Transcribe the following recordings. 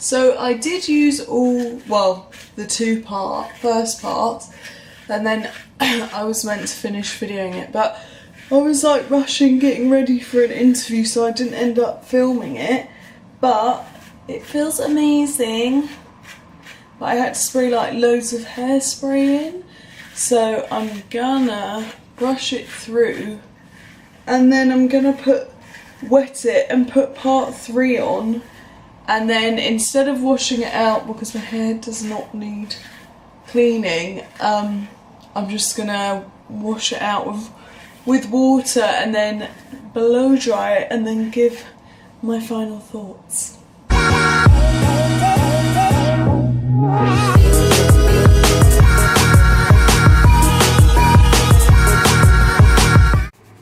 So I did use all, well, the first part, and then I was meant to finish videoing it, but I was like rushing getting ready for an interview, so I didn't end up filming it, but it feels amazing. But I had to spray like loads of hairspray in, so I'm gonna brush it through, and then I'm gonna wet it and put part 3 on, and then instead of washing it out, because my hair does not need cleaning, I'm just gonna wash it out with water and then blow dry it and then give my final thoughts.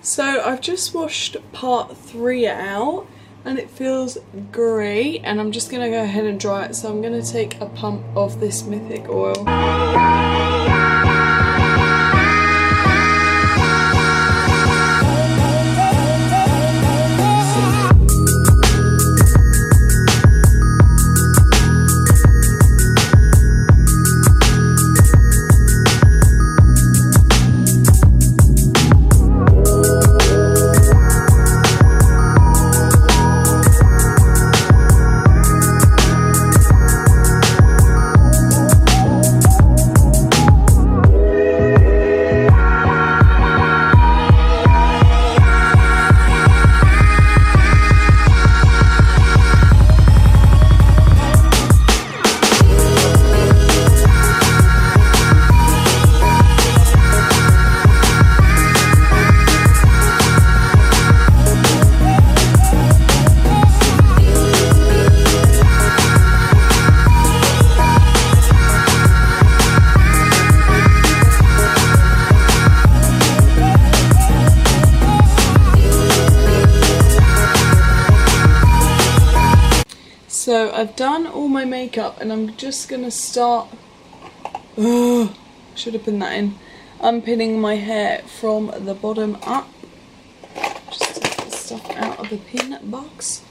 So I've just washed part 3 out and it feels great, and I'm just gonna go ahead and dry it. So I'm gonna take a pump of this Mythic oil. So I've done all my makeup and I'm just gonna start, should have put that in, unpinning my hair from the bottom up. Just take the stuff out of the pin box.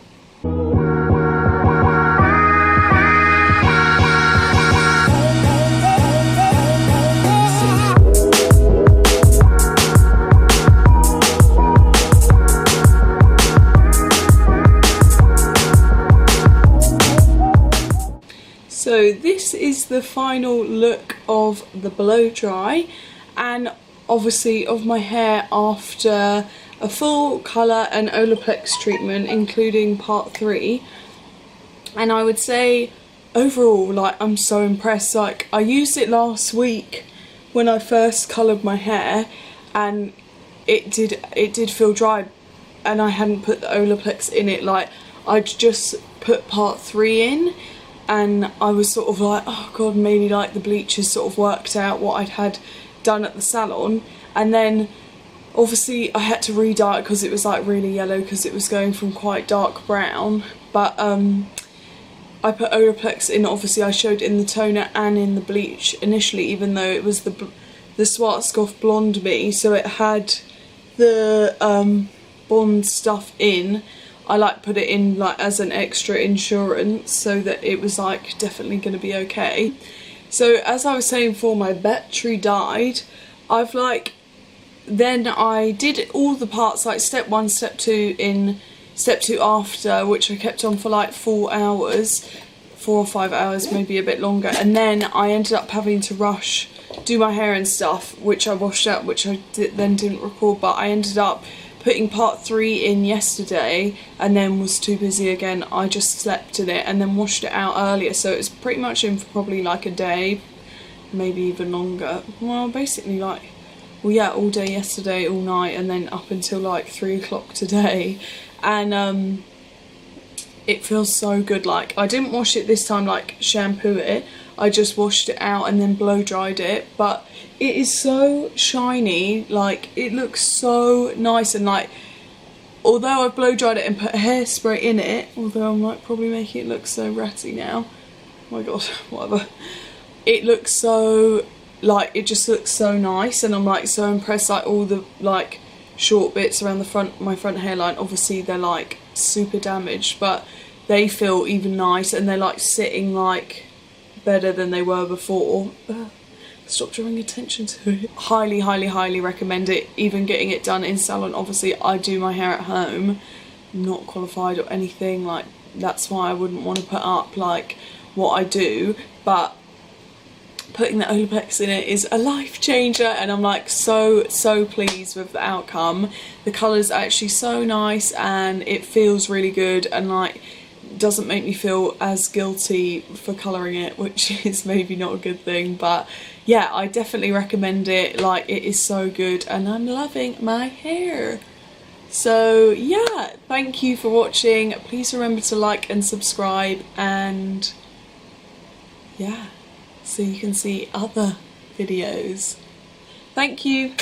So this is the final look of the blow dry, and obviously of my hair after a full colour and Olaplex treatment, including part 3. And I would say overall, like, I'm so impressed. Like, I used it last week when I first coloured my hair, and it did feel dry, and I hadn't put the Olaplex in it. Like, I'd just put part 3 in, and I was sort of like, oh god, maybe like the bleach has sort of worked out what I'd had done at the salon. And then obviously I had to re-dye it because it was like really yellow, because it was going from quite dark brown. But I put Olaplex in. Obviously I showed it in the toner and in the bleach initially, even though it was the Schwarzkopf Blonde Me, so it had the Bond stuff in. I like put it in like as an extra insurance, so that it was like definitely going to be okay. So as I was saying before, my battery died. Then I did all the parts, like step 1, step 2 in step 2 after, which I kept on for like 4 hours, 4 or 5 hours, maybe a bit longer. And then I ended up having to rush, do my hair and stuff, which I washed out, which I then didn't record, but I ended up putting part 3 in yesterday and then was too busy again. I just slept in it and then washed it out earlier, so it was pretty much in for probably like a day, maybe even longer. Well, basically like, well yeah, all day yesterday, all night, and then up until like 3 o'clock today. And it feels so good. Like, I didn't wash it this time, like shampoo it, I just washed it out and then blow dried it, but it is so shiny. Like, it looks so nice, and like, although I've blow dried it and put hairspray in it, although I'm like probably making it look so ratty now, oh my god, whatever, it looks so, like, it just looks so nice, and I'm like so impressed. Like, all the like short bits around the front, my front hairline, obviously they're like super damaged, but they feel even nice, and they're like sitting like better than they were before. Stop drawing attention to it. Highly, highly, highly recommend it. Even getting it done in salon. Obviously I do my hair at home, I'm not qualified or anything, like that's why I wouldn't want to put up like what I do, but putting the Olaplex in it is a life changer, and I'm like so pleased with the outcome. The colour's actually so nice and it feels really good, and like doesn't make me feel as guilty for colouring it, which is maybe not a good thing, but yeah, I definitely recommend it. Like, it is so good and I'm loving my hair. So yeah, thank you for watching. Please remember to like and subscribe, and yeah, so you can see other videos. Thank you.